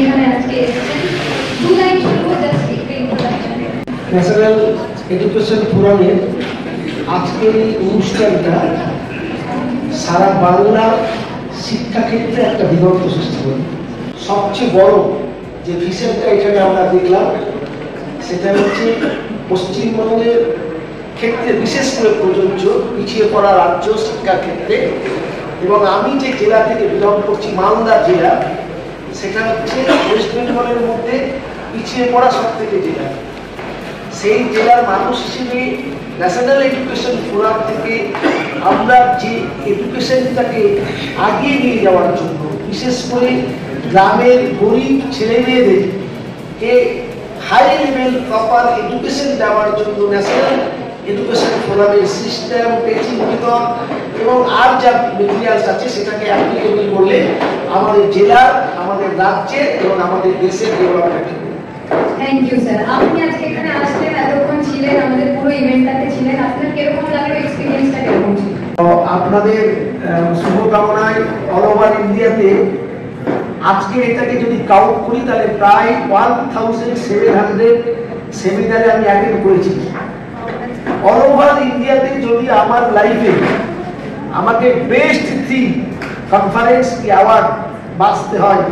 এখানে আজকে এসেছেন। দু লাইন শুনবো, জাস্ট একটু ইন্ট্রোডাকশন। ন্যাশনাল এডুকেশন ফোরামের আজকের এই অনুষ্ঠানটা সারা বাংলা শিক্ষাক্ষেত্রে একটা বিভক্ত সৃষ্টি করে। সবচেয়ে বড় যে ভিশনটা এখানে আমরা দেখলাম সেটা হচ্ছে পশ্চিমবঙ্গের ক্ষেত্রে বিশেষ করে প্রযোজ্য পিছিয়ে পড়া রাজ্য শিক্ষার ক্ষেত্রে। এবং আমি যে জেলা থেকে বিলং করছি, মালদা জেলা, সেটা হচ্ছে ওয়েস্ট বেঙ্গলের মধ্যে পিছিয়ে পড়া সব থেকে জেলা। সেই জেলার মানুষ হিসেবে ন্যাশনাল এডুকেশন ফোরাম থেকে আমরা যে এডুকেশনটাকে আগিয়ে নিয়ে যাওয়ার জন্য, বিশেষ করে গ্রামের গরিব ছেলে মেয়েদেরকে হাই লেভেল প্রপার এডুকেশন দেওয়ার জন্য ন্যাশনাল এডুকেশন ফোরামের সিস্টেম, টিচিং মেথড এবং আর যা মেটেরিয়ালস আছে সেটাকে অ্যাপ্লিকেবল করলে আমাদের জেলার, আমাদের রাজ্যের এবং আমাদের দেশের ডেভেলপমেন্ট। Thank you sir. আপনি আজকে এখানে আসলেন, এতক্ষণ ছিলেন, আমাদের পুরো ইভেন্টটাতে ছিলেন, আপনার কিরকম লাগলো, এক্সপিরিয়েন্সটা কিরকম ছিল? আপনাদের শুভকামনায় অল ওভার ইন্ডিয়াতে আজকে এটাকে যদি কাউন্ট করি তাহলে প্রায় 1700 সেমিনারে আমি অ্যাটেন্ড করেছি। অল ওভার ইন্ডিয়াতে যদি আমার লাইফে আমাকে বেস্ট 3 কনফারেন্স কি অ্যাওয়ার্ড বাঁচতে হয়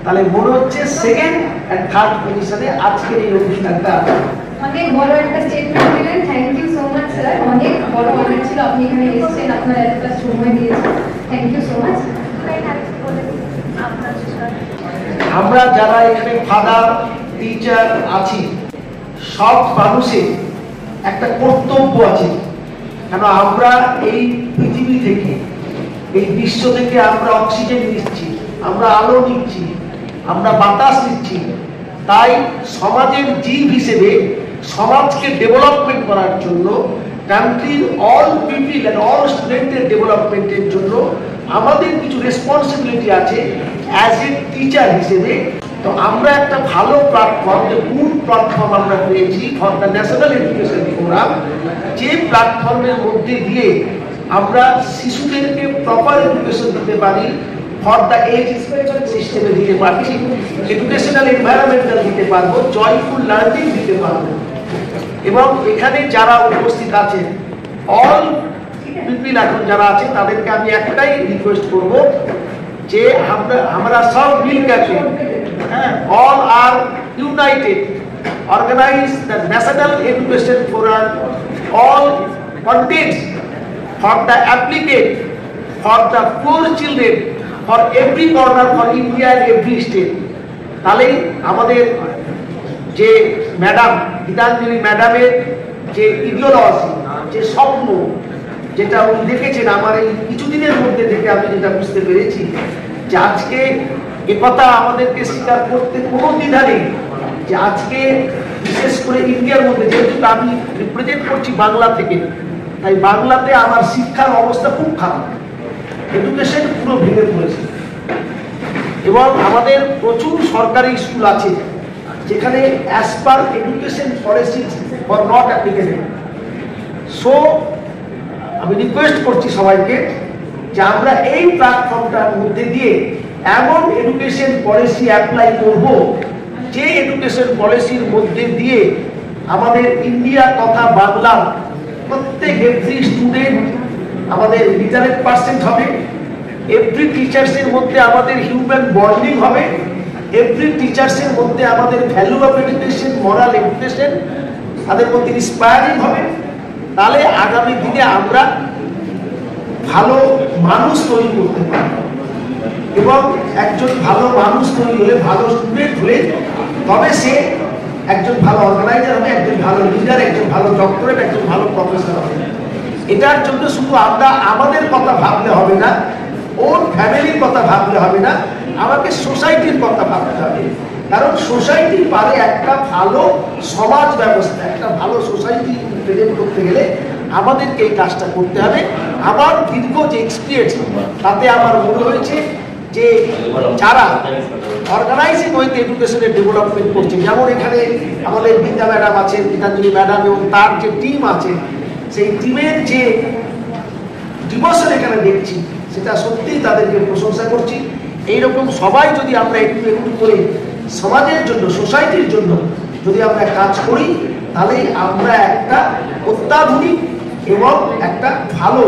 তাহলে মনে হচ্ছে সেকেন্ড অ্যান্ড থার্ড পজিশনে আজকের এই অনুষ্ঠানটা। অনেক বড় একটা স্টেটমেন্ট দিলেন। Thank you so much sir. অনেক বড় অনার ছিল, আপনি এখানে এসেছেন, আপনার এতটা সময় দিয়েছেন। Thank you so much. আমরা যারা এখানে ফাদার টিচার আছি, সব মানুষের একটা কর্তব্য আছে। কেন আমরা এই পৃথিবী থেকে, এই বিশ্ব থেকে আমরা অক্সিজেন নিচ্ছি, আমরা আলো নিচ্ছি, আমরা বাতাস নিচ্ছি। তাই সমাজের জীব হিসেবে সমাজকে ডেভেলপমেন্ট করার জন্য, কান্ট্রির অল পিপল অ্যান্ড অল স্টুডেন্টের ডেভেলপমেন্টের জন্য আমাদের কিছু রেসপন্সিবিলিটি আছে অ্যাজ এ টিচার হিসেবে। তো আমরা একটা ভালো প্ল্যাটফর্ম, গুড প্ল্যাটফর্ম আমরা পেয়েছি for the national education forum, যে প্ল্যাটফর্মের মধ্যে দিয়ে আমরা শিশুদেরকে প্রপার এডুকেশন দিতে পারি, ফর দ্য এজ সিস্টেমে দিতে পারছি, এডুকেশনাল এনভায়রনমেন্টাল দিতে পারবো, জয়ফুল লার্নিং দিতে পারবো। এবং এখানে যারা উপস্থিত আছেন অল পিপল এখন যারা আছেন তাদেরকে আমি একটাই রিকোয়েস্ট করব যে আমরা সব মিল করতে, all are united, organize the National Education Forum, all contents for the applicant, for the poor children, for every corner, for India and every state. তাহলে আমাদের যে ম্যাডাম গীতাঞ্জলি ম্যাডামের যে ইডিওলজি, যে স্বপ্ন, যেটা উনি দেখেছেন আমার এই কিছুদিনের মধ্যে থেকে আমি যেটা বুঝতে পেরেছি যে আজকে একথা আমাদেরকে স্বীকার করতে কোনো দ্বিধা নেই যে আজকে বিশেষ করে ইন্ডিয়ার মধ্যে, যেহেতু আমি রিপ্রেজেন্ট করছি বাংলা থেকে, তাই বাংলাতে আমার শিক্ষার অবস্থা খুব খারাপ, এডুকেশন পুরো ভেঙে পড়েছে। এবং আমাদের প্রচুর সরকারি স্কুল আছে যেখানে as per education policy for not applicable. So আমি রিকোয়েস্ট করছি সবাইকে যে আমরা এই প্ল্যাটফর্মটার মধ্যে দিয়ে এমন এডুকেশন পলিসি অ্যাপ্লাই করব যে এডুকেশন পলিসির মধ্যে দিয়ে আমাদের ইন্ডিয়া তথা বাংলার প্রত্যেক এভরি স্টুডেন্ট আমাদের লিটারেট পার্সেন্ট হবে, এভরি টিচার্সের মধ্যে আমাদের হিউম্যান বন্ডিং হবে, এভরি টিচার্সের মধ্যে আমাদের value of education, moral education তাদের মধ্যে ইন্সপায়ারিং হবে। তাহলে আগামী দিনে আমরা ভালো মানুষ তৈরি করতে পারব। এবং একজন ভালো মানুষ তৈরি হলে, ভালো স্টুডেন্ট হলে, তবে সে একজন ভালো অর্গানাইজার হবে, একজন ভালো লিডার, একজন ভালো ডক্টরেট, একজন ভালো প্রফেসর হবে। এটার জন্য শুধু আমরা আমাদের কথা ভাবলে হবে না, ওর ফ্যামিলির কথা ভাবলে হবে না, আমাকে সোসাইটির কথা ভাবতে হবে। কারণ সোসাইটি পারে একটা ভালো সমাজ ব্যবস্থা, একটা ভালো সোসাইটি প্রেজেন্ট করতে গেলে আমাদেরকে এই কাজটা করতে হবে। আমার দীর্ঘ যে এক্সপিরিয়েন্স, তাতে আমার মনে হয়েছে যে যারা অর্গানাইজিং ওয়েতে এডুকেশনের ডেভেলপমেন্ট করছে, যেমন এখানে আমাদের বিদ্যা ম্যাডাম আছেন, গীতাঞ্জলি ম্যাডাম এবং তার যে টিম আছে, সেই টিমের যে ডিভোশন এখানে দেখছি সেটা সত্যিই তাদেরকে প্রশংসা করছি। এইরকম সবাই যদি আমরা একটু একটু করে সমাজের জন্য, সোসাইটির জন্য যদি আমরা কাজ করি, তাহলে আমরা একটা অত্যাধুনিক এবং একটা ভালো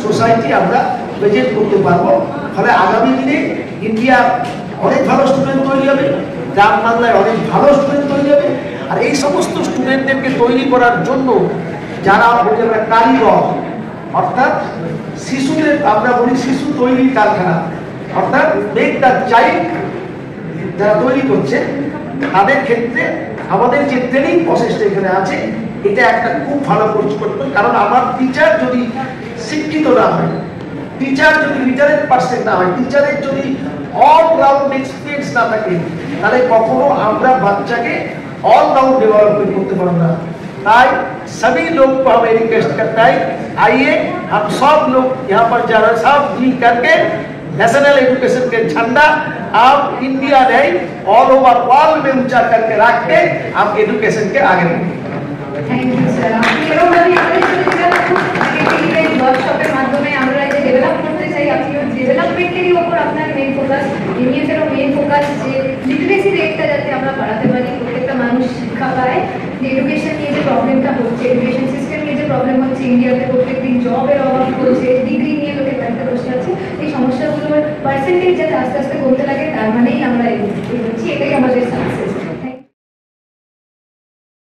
সোসাইটি আমরা প্রেজেন্ট করতে পারবো। ফলে আগামী দিনে ইন্ডিয়া অনেক ভালো স্টুডেন্ট তৈরি হবে, গ্রাম বাংলায় অনেক ভালো স্টুডেন্ট তৈরি হবে। আর এই সমস্ত স্টুডেন্টদেরকে তৈরি করার জন্য যারা বলি আমরা কারিগর, অর্থাৎ শিশুদের আমরা বলি শিশু তৈরি কারখানা, অর্থাৎ মেক দ্য চাইল্ড, যারা তৈরি করছে তাদের ক্ষেত্রে আমাদের যে ট্রেনিং প্রসেসটা এখানে আছে, এটা একটা খুব ভালো কোর্স করতে। কারণ আমার টিচার যদি শিক্ষিত না হয়, টিচার যদি লিটারেট পার্সন না হয়, টিচারের যদি অল রাউন্ড এক্সপিরিয়েন্স না থাকে, তাহলে কখনো আমরা বাচ্চাকে ऑल राउंड डेवलपमेंट करते पारबो ना। ताई सभी लोग को हम रिक्वेस्ट करता है, आइए हम सब लोग यहाँ पर जा रहे सब मिल करके नेशनल एजुकेशन के झंडा आप इंडिया नहीं ऑल ओवर वर्ल्ड में ऊंचा करके रख के हम एजुकेशन के आगे बढ़ेंगे। Thank you sir. আপনি এরকম ভাবে ওয়ার্কশপের মাধ্যমে আমরা যে ডেভেলপ করতে চাই, আপনি ডেভেলপমেন্টেরই উপর আপনার মেইন ফোকাস, এমনিএফেরও মেইন ফোকাস যে লিটারেসি রেটটা যাতে আমরা বাড়াতে পারি, প্রত্যেকটা মানুষ শিক্ষা পায়। যে এডুকেশন নিয়ে যে প্রবলেমটা হচ্ছে, এডুকেশন সিস্টেম নিয়ে যে প্রবলেম হচ্ছে, ইন্ডিয়াতে প্রত্যেকদিন জবের অভাব হচ্ছে, ডিগ্রি নিয়ে লোকে বাড়িতে বসে আছে, এই সমস্যাগুলোর পার্সেন্টেজ যাতে আস্তে আস্তে কমতে লাগে